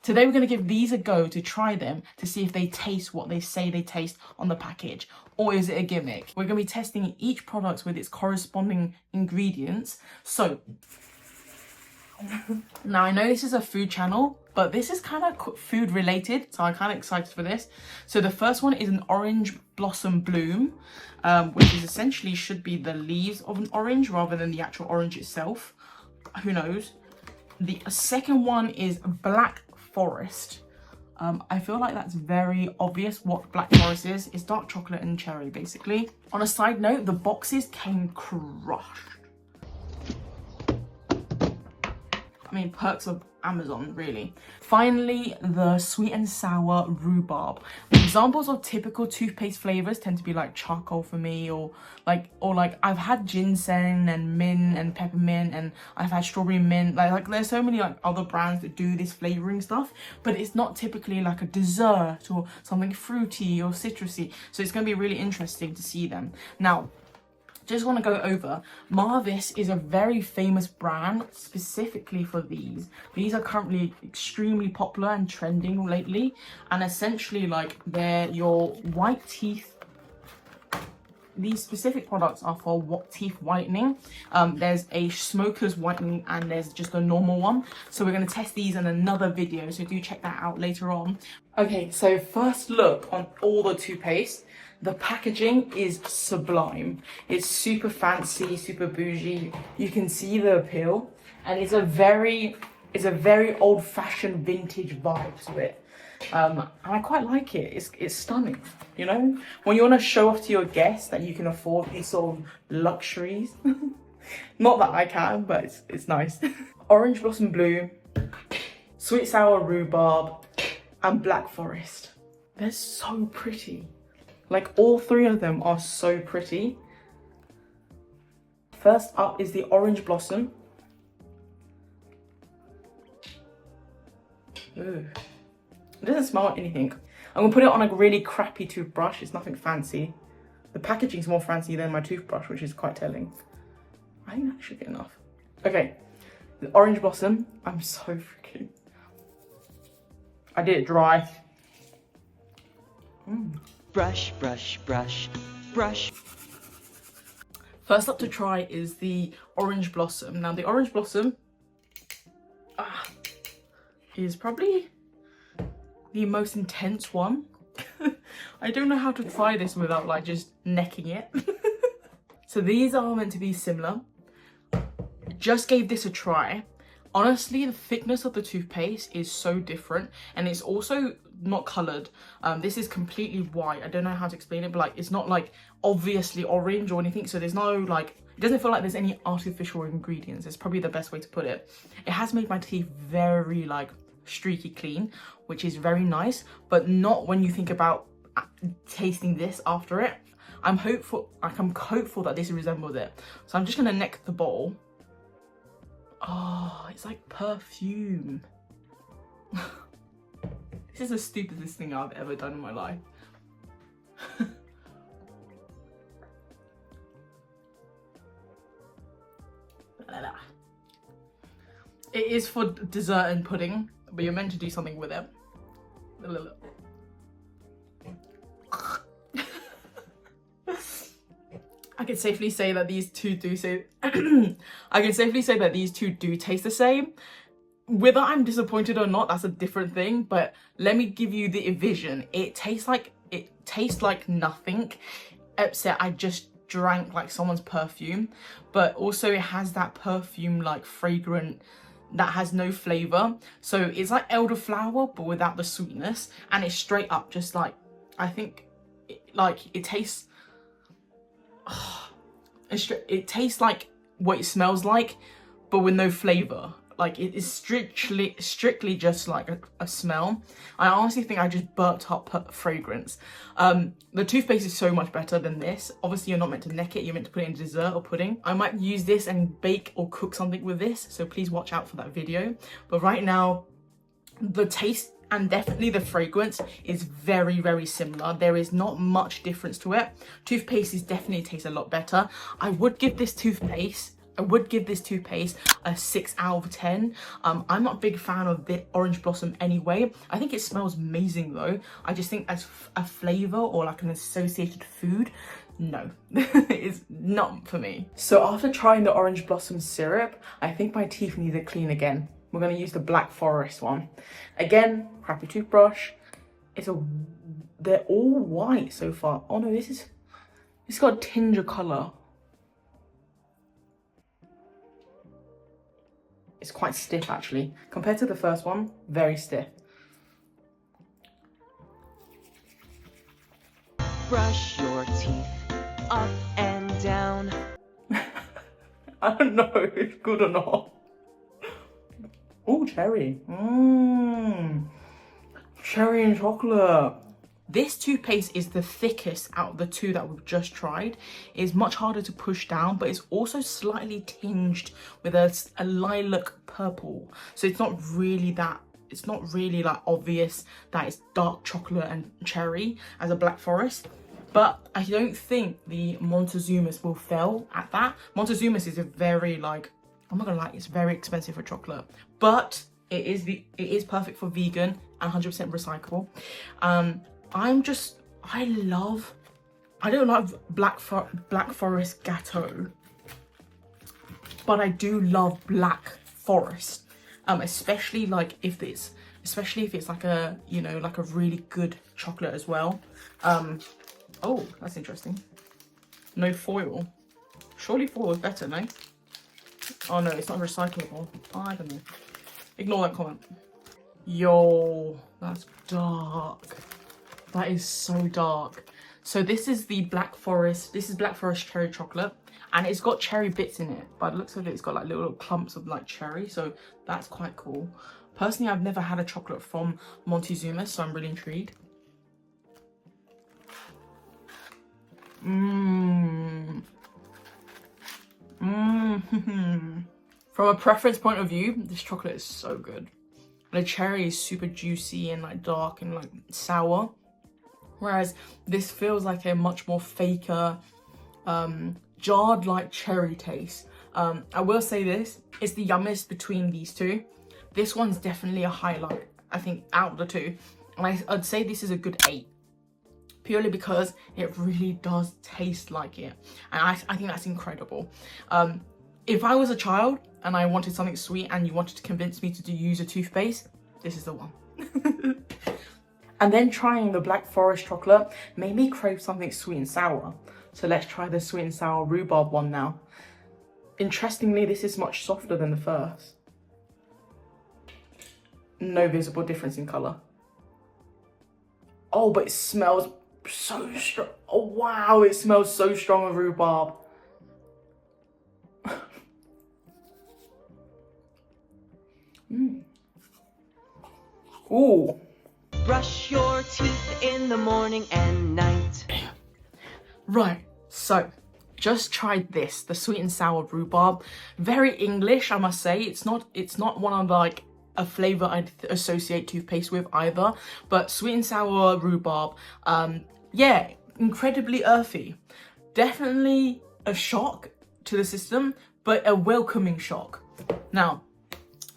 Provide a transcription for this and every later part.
Today we're going to give these a go to try them to see if they taste what they say they taste on the package, or is it a gimmick? We're going to be testing each product with its corresponding ingredients. So now I know this is a food channel, but this is kind of food related, so I'm kind of excited for this. So the first one is an orange blossom bloom, which is essentially should be the leaves of an orange rather than the actual orange itself. Who knows? The second one is black forest. I feel like that's very obvious what black forest is. It's dark chocolate and cherry, basically. On a side note, the boxes came crushed. I mean, perks of Amazon, really. Finally, the sweet and sour rhubarb. Examples of typical toothpaste flavors tend to be like charcoal for me, or like I've had ginseng and mint and peppermint, and I've had strawberry mint. Like there's so many like other brands that do this flavoring stuff, but it's not typically like a dessert or something fruity or citrusy. So it's going to be really interesting to see them. Now, just want to go over, Marvis is a very famous brand specifically for these. These are currently extremely popular and trending lately, and essentially like they're your white teeth. These specific products are for teeth whitening. There's a smoker's whitening and there's just a normal one. So we're going to test these in another video, so do check that out later on. Okay, so first look on all the toothpaste. The packaging is sublime. It's super fancy, super bougie. You can see the appeal, and it's a very old-fashioned vintage vibe to it. And I quite like it. It's stunning, you know? When you want to show off to your guests that you can afford these sort of luxuries. Not that I can, but it's nice. Orange blossom bloom, sweet sour rhubarb, and black forest. They're so pretty. Like, all three of them are so pretty. First up is the orange blossom. Ooh. It doesn't smell like anything. I'm gonna put it on a really crappy toothbrush. It's nothing fancy. The packaging's more fancy than my toothbrush, which is quite telling. I think that should be enough. Okay, the orange blossom. I'm so freaking... I did it dry. Brush, brush, brush, brush. First up to try is the orange blossom. Now the orange blossom is probably the most intense one. I don't know how to try this without like just necking it. So these are meant to be similar. Just gave this a try. Honestly, the thickness of the toothpaste is so different, and it's also not coloured. This is completely white. I don't know how to explain it, but like it's not like obviously orange or anything, so there's no like, it doesn't feel like there's any artificial ingredients. It's probably the best way to put it. It has made my teeth very like streaky clean, which is very nice, but not when you think about tasting this after it. I'm hopeful that this resembles it. So I'm just gonna neck the bowl. Oh, it's like perfume. This is the stupidest thing I've ever done in my life. It is for dessert and pudding, but you're meant to do something with it. I can safely say that these two do taste the same. Whether I'm disappointed or not, that's a different thing, but let me give you the vision. It tastes like nothing, except I just drank like someone's perfume, but also it has that perfume like fragrant that has no flavour. So it's like elderflower but without the sweetness, and it's straight up just like, I think it tastes it tastes like what it smells like, but with no flavour. Like it is strictly just like a smell. I honestly think I just burped up fragrance. The toothpaste is so much better than this. Obviously you're not meant to neck it, you're meant to put it in dessert or pudding. I might use this and bake or cook something with this, so please watch out for that video. But right now, the taste and definitely the fragrance is very, very similar. There is not much difference to it. Toothpaste definitely tastes a lot better. I would give this toothpaste I would give this toothpaste a 6 out of 10. I'm not a big fan of the orange blossom anyway. I think it smells amazing though. I just think as a flavour or like an associated food, no, it's not for me. So after trying the orange blossom syrup, I think my teeth need to clean again. We're going to use the Black Forest one. Again, crappy toothbrush. They're all white so far. Oh no, it's got a tinge of colour. It's quite stiff actually. Compared to the first one, very stiff. Brush your teeth up and down. I don't know if it's good or not. Oh, cherry. Cherry and chocolate. This toothpaste is the thickest out of the two that we've just tried. It's much harder to push down, but it's also slightly tinged with a lilac purple. So it's not really like obvious that it's dark chocolate and cherry as a Black Forest. But I don't think the Montezuma's will fail at that. Montezuma's is a very like, I'm not gonna lie, it's very expensive for chocolate, but it is perfect for vegan and 100% recyclable. I don't like Black Forest Gâteau, but I do love Black Forest, especially if it's like a, you know, like a really good chocolate as well. Oh, that's interesting. No foil. Surely foil is better, no? Oh no, it's not recyclable. Oh, I don't know. Ignore that comment. Yo, that's dark. That is so dark. So this is the Black Forest. This is Black Forest cherry chocolate, and it's got cherry bits in it. But it looks like it's got like little clumps of like cherry. So that's quite cool. Personally, I've never had a chocolate from Montezuma, so I'm really intrigued. From a preference point of view, this chocolate is so good. The cherry is super juicy and like dark and like sour, whereas this feels like a much more faker, jarred like cherry taste. I will say this, it's the yummiest between these two. This one's definitely a highlight, I think, out of the two. And I'd say this is a good 8. Purely because it really does taste like it. And I think that's incredible. If I was a child and I wanted something sweet and you wanted to convince me to use a toothpaste, this is the one. And then trying the Black Forest chocolate made me crave something sweet and sour. So let's try the sweet and sour rhubarb one now. Interestingly, this is much softer than the first. No visible difference in colour. Oh, but it smells so strong. Oh wow, it smells so strong of rhubarb. Ooh. Brush your teeth in the morning and night. Right, so just tried this, the sweet and sour rhubarb. Very English, I must say. It's not one of like a flavour I'd associate toothpaste with either, but sweet and sour rhubarb, yeah, incredibly earthy. Definitely a shock to the system, but a welcoming shock. Now,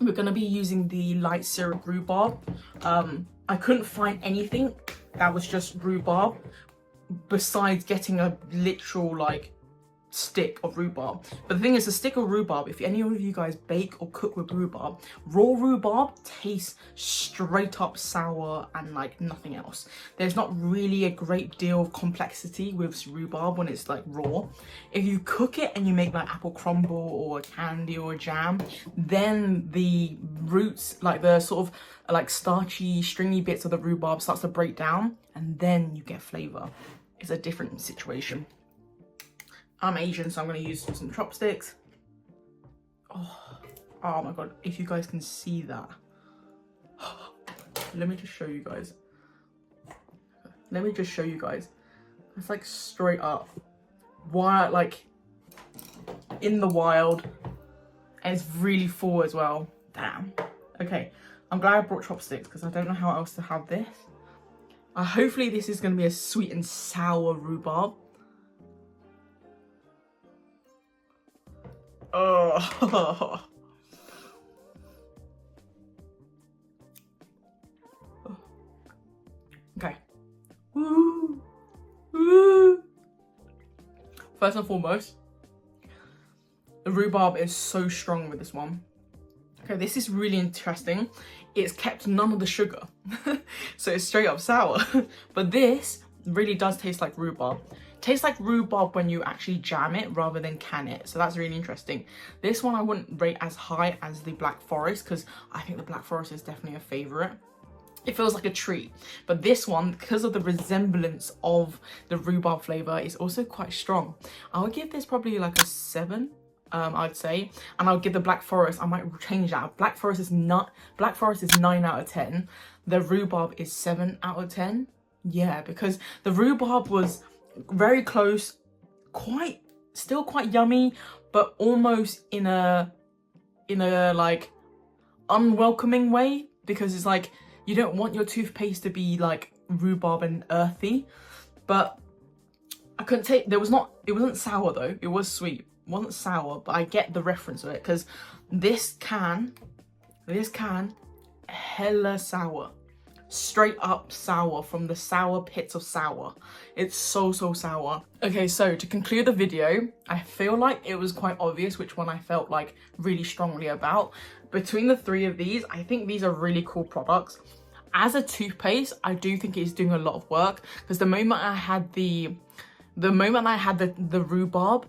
we're gonna be using the light syrup rhubarb. I couldn't find anything that was just rhubarb besides getting a literal like stick of rhubarb. But the thing is, a stick of rhubarb, if any of you guys bake or cook with rhubarb, raw rhubarb tastes straight up sour and like nothing else. There's not really a great deal of complexity with rhubarb when it's like raw. If you cook it and you make like apple crumble or a candy or a jam, then the roots, like the sort of like starchy stringy bits of the rhubarb starts to break down, and then you get flavour. It's a different situation. I'm Asian, so I'm going to use some chopsticks. Oh my god, if you guys can see that. Let me just show you guys. It's like straight up. Wild, like in the wild. And it's really full as well. Damn. Okay, I'm glad I brought chopsticks because I don't know how else to have this. Hopefully this is going to be a sweet and sour rhubarb. Oh. Okay. Woo. Woo. First and foremost, the rhubarb is so strong with this one. Okay, this is really interesting. It's kept none of the sugar. So it's straight up sour. But this really does taste like rhubarb. Tastes like rhubarb when you actually jam it rather than can it. So that's really interesting. This one I wouldn't rate as high as the Black Forest because I think the Black Forest is definitely a favourite. It feels like a treat. But this one, because of the resemblance of the rhubarb flavour, is also quite strong. I would give this probably like a 7. I'd say, and I'll give the Black Forest, I might change that. Black Forest is 9 out of 10. The rhubarb is 7 out of 10. Yeah, because the rhubarb was very close, still quite yummy, but almost in a like unwelcoming way, because it's like you don't want your toothpaste to be like rhubarb and earthy. But I couldn't take, it wasn't sour though, it was sweet. It wasn't sour, but I get the reference of it because this can hella sour, straight up sour from the sour pits of sour. It's so sour. Okay, so to conclude the video, I feel like it was quite obvious which one I felt like really strongly about. Between the 3 of these, I think these are really cool products. As a toothpaste, I do think it's doing a lot of work because the moment I had the rhubarb,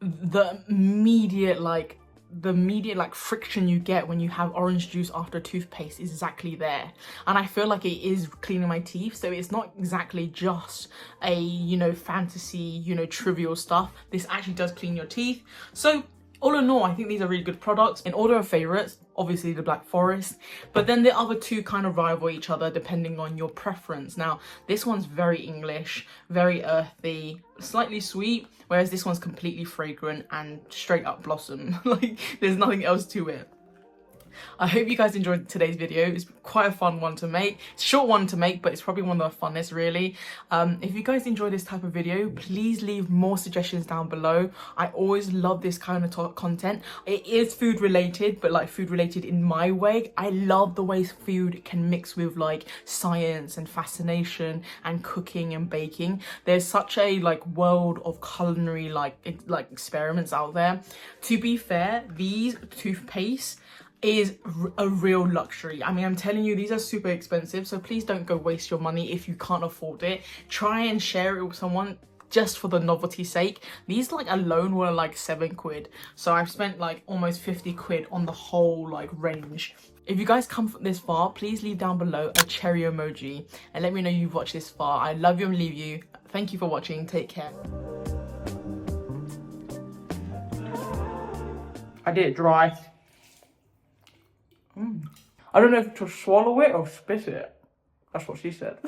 the immediate friction you get when you have orange juice after toothpaste is exactly there, and I feel like it is cleaning my teeth. So it's not exactly just a, you know, fantasy, you know, trivial stuff. This actually does clean your teeth. So all in all, I think these are really good products. In order of favorites, obviously the Black Forest, but then the other 2 kind of rival each other depending on your preference. Now, this one's very English, very earthy, slightly sweet, whereas this one's completely fragrant and straight up blossom. Like, there's nothing else to it. I hope you guys enjoyed today's video. It's quite a fun one to make. It's a short one to make, but it's probably one of the funnest, really. If you guys enjoy this type of video, please leave more suggestions down below. I always love this kind of content. It is food related, but like food related in my way. I love the way food can mix with like science and fascination and cooking and baking. There's such a like world of culinary like experiments out there. To be fair, these toothpastes is a real luxury. I mean, I'm telling you, these are super expensive, so please don't go waste your money if you can't afford it. Try and share it with someone just for the novelty sake. These like alone were like 7 quid, so I've spent like almost 50 quid on the whole like range. If you guys come this far, please leave down below a cherry emoji and let me know you've watched this far. I love you and leave you. Thank you for watching. Take care. I did it dry. I don't know if to swallow it or spit it. That's what she said.